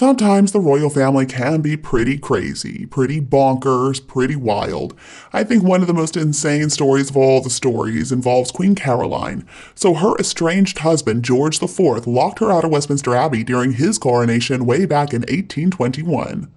Sometimes the royal family can be pretty crazy, pretty bonkers, pretty wild. I think one of the most insane stories of all the stories involves Queen Caroline. So her estranged husband, George IV, locked her out of Westminster Abbey during his coronation way back in 1821.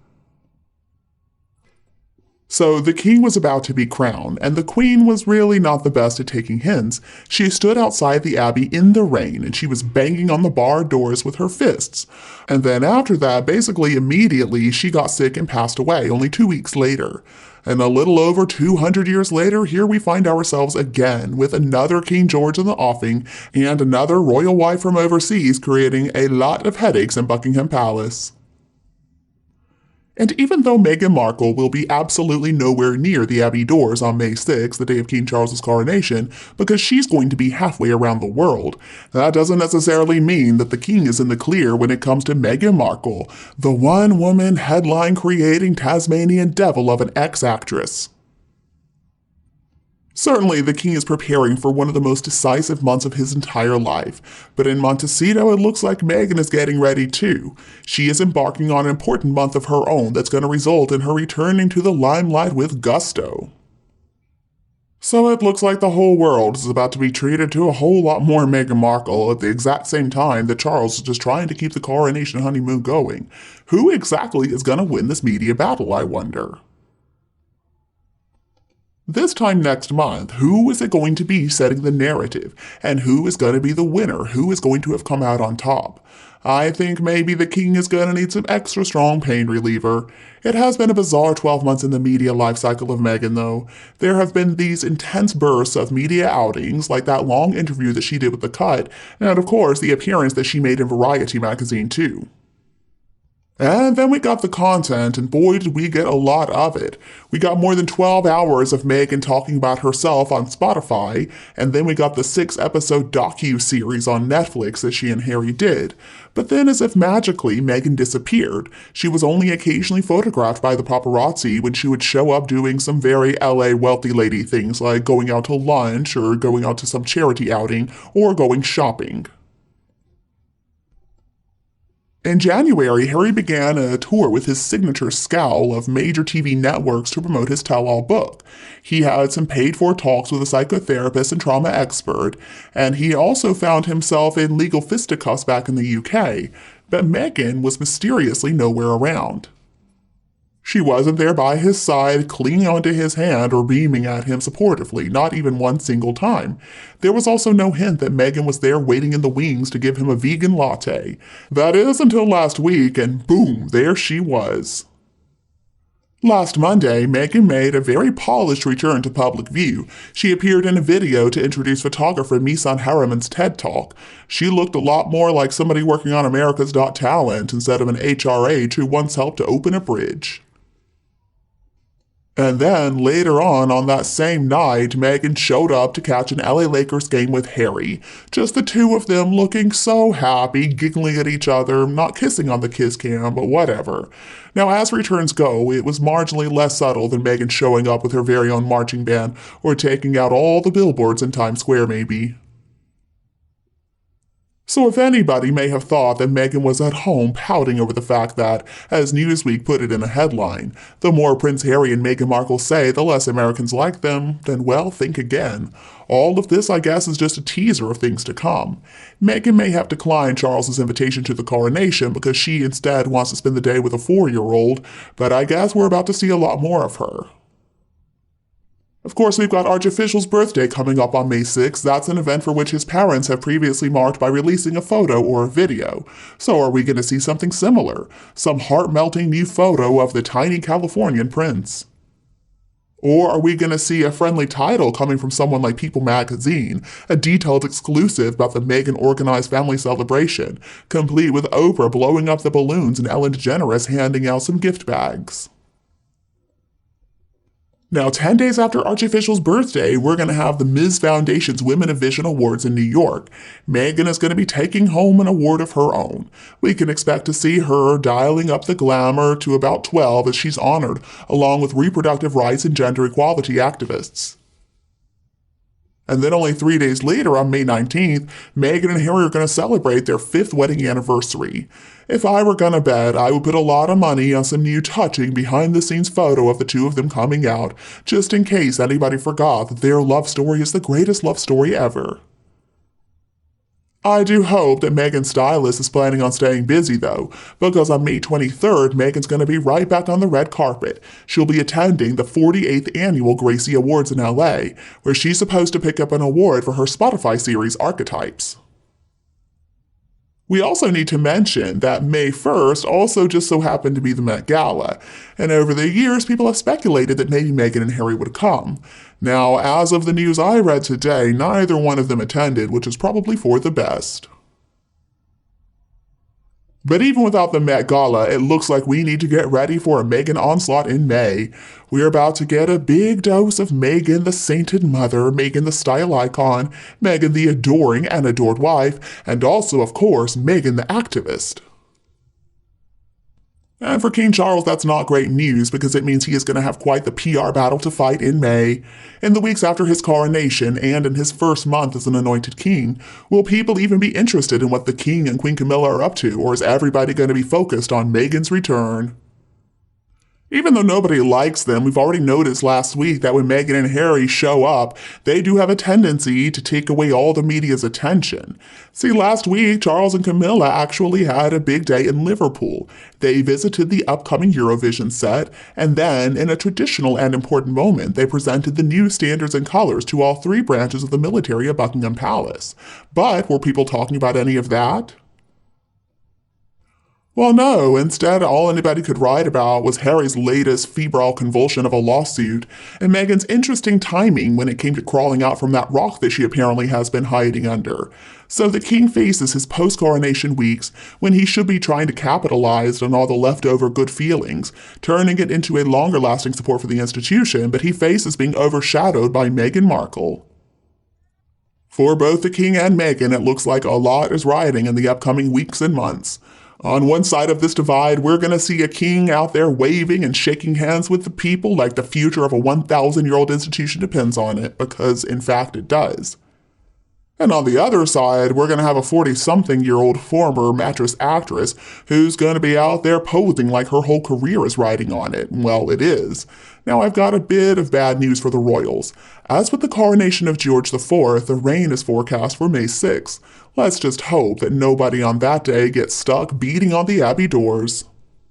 So the king was about to be crowned, and the queen was really not the best at taking hints. She stood outside the abbey in the rain, and she was banging on the barred doors with her fists. And then after that, basically immediately, she got sick and passed away, only 2 weeks later. And a little over 200 years later, here we find ourselves again with another King George in the offing, and another royal wife from overseas creating a lot of headaches in Buckingham Palace. And even though Meghan Markle will be absolutely nowhere near the Abbey doors on May 6, the day of King Charles's coronation, because she's going to be halfway around the world, that doesn't necessarily mean that the king is in the clear when it comes to Meghan Markle, the one-woman headline-creating Tasmanian devil of an ex-actress. Certainly, the king is preparing for one of the most decisive months of his entire life, but in Montecito it looks like Meghan is getting ready too. She is embarking on an important month of her own that's going to result in her returning to the limelight with gusto. So it looks like the whole world is about to be treated to a whole lot more Meghan Markle at the exact same time that Charles is just trying to keep the coronation honeymoon going. Who exactly is going to win this media battle, I wonder? This time next month, who is it going to be setting the narrative? And who is going to be the winner? Who is going to have come out on top? I think maybe the king is going to need some extra strong pain reliever. It has been a bizarre 12 months in the media life cycle of Meghan, though. There have been these intense bursts of media outings, like that long interview that she did with The Cut, and of course the appearance that she made in Variety magazine too. And then we got the content, and boy did we get a lot of it. We got more than 12 hours of Meghan talking about herself on Spotify, and then we got the 6-episode docu-series on Netflix that she and Harry did. But then as if magically, Meghan disappeared. She was only occasionally photographed by the paparazzi when she would show up doing some very LA wealthy lady things like going out to lunch or going out to some charity outing or going shopping. In January, Harry began a tour with his signature scowl of major TV networks to promote his tell-all book. He had some paid-for talks with a psychotherapist and trauma expert, and he also found himself in legal fisticuffs back in the UK, but Meghan was mysteriously nowhere around. She wasn't there by his side, clinging onto his hand or beaming at him supportively, not even one single time. There was also no hint that Meghan was there waiting in the wings to give him a vegan latte. That is until last week, and boom, there she was. Last Monday, Meghan made a very polished return to public view. She appeared in a video to introduce photographer Misan Harriman's TED Talk. She looked a lot more like somebody working on America's Got Talent instead of an HRH who once helped to open a bridge. And then, later on that same night, Meghan showed up to catch an LA Lakers game with Harry. Just the two of them looking so happy, giggling at each other, not kissing on the kiss cam, but whatever. Now, as returns go, it was marginally less subtle than Meghan showing up with her very own marching band, or taking out all the billboards in Times Square, maybe. So if anybody may have thought that Meghan was at home pouting over the fact that, as Newsweek put it in a headline, the more Prince Harry and Meghan Markle say, the less Americans like them, then well, think again. All of this, I guess, is just a teaser of things to come. Meghan may have declined Charles's invitation to the coronation because she instead wants to spend the day with a 4-year-old, but I guess we're about to see a lot more of her. Of course, we've got Archofficial's birthday coming up on May 6th. That's an event for which his parents have previously marked by releasing a photo or a video. So are we going to see something similar? Some heart-melting new photo of the tiny Californian prince? Or are we going to see a friendly title coming from someone like People magazine, a detailed exclusive about the Meghan organized family celebration, complete with Oprah blowing up the balloons and Ellen DeGeneres handing out some gift bags? Now, 10 days after Archofficial's birthday, we're going to have the Ms. Foundation's Women of Vision Awards in New York. Meghan is going to be taking home an award of her own. We can expect to see her dialing up the glamour to about 12 as she's honored, along with reproductive rights and gender equality activists. And then only 3 days later, on May 19th, Meghan and Harry are going to celebrate their 5th wedding anniversary. If I were going to bet, I would put a lot of money on some new touching behind-the-scenes photo of the two of them coming out, just in case anybody forgot that their love story is the greatest love story ever. I do hope that Meghan's stylist is planning on staying busy, though, because on May 23rd, Meghan's going to be right back on the red carpet. She'll be attending the 48th Annual Gracie Awards in LA, where she's supposed to pick up an award for her Spotify series Archetypes. We also need to mention that May 1st also just so happened to be the Met Gala, and over the years people have speculated that maybe Meghan and Harry would come. Now, as of the news I read today, neither one of them attended, which is probably for the best. But even without the Met Gala, it looks like we need to get ready for a Meghan onslaught in May. We're about to get a big dose of Meghan the sainted mother, Meghan the style icon, Meghan the adoring and adored wife, and also, of course, Meghan the activist. And for King Charles, that's not great news because it means he is going to have quite the PR battle to fight in May. In the weeks after his coronation and in his first month as an anointed king, will people even be interested in what the king and Queen Camilla are up to, or is everybody going to be focused on Meghan's return? Even though nobody likes them, we've already noticed last week that when Meghan and Harry show up, they do have a tendency to take away all the media's attention. See, last week, Charles and Camilla actually had a big day in Liverpool. They visited the upcoming Eurovision set, and then, in a traditional and important moment, they presented the new standards and colors to all 3 branches of the military at Buckingham Palace. But were people talking about any of that? Well, no. Instead, all anybody could write about was Harry's latest febrile convulsion of a lawsuit, and Meghan's interesting timing when it came to crawling out from that rock that she apparently has been hiding under. So the king faces his post-coronation weeks when he should be trying to capitalize on all the leftover good feelings, turning it into a longer-lasting support for the institution, but he faces being overshadowed by Meghan Markle. For both the king and Meghan, it looks like a lot is riding in the upcoming weeks and months. On one side of this divide, we're going to see a king out there waving and shaking hands with the people like the future of a 1,000-year-old institution depends on it, because in fact it does. And on the other side, we're going to have a 40-something-year-old former mattress actress who's going to be out there posing like her whole career is riding on it. Well, it is. Now, I've got a bit of bad news for the royals. As with the coronation of George IV, the reign is forecast for May 6th. Let's just hope that nobody on that day gets stuck beating on the Abbey doors.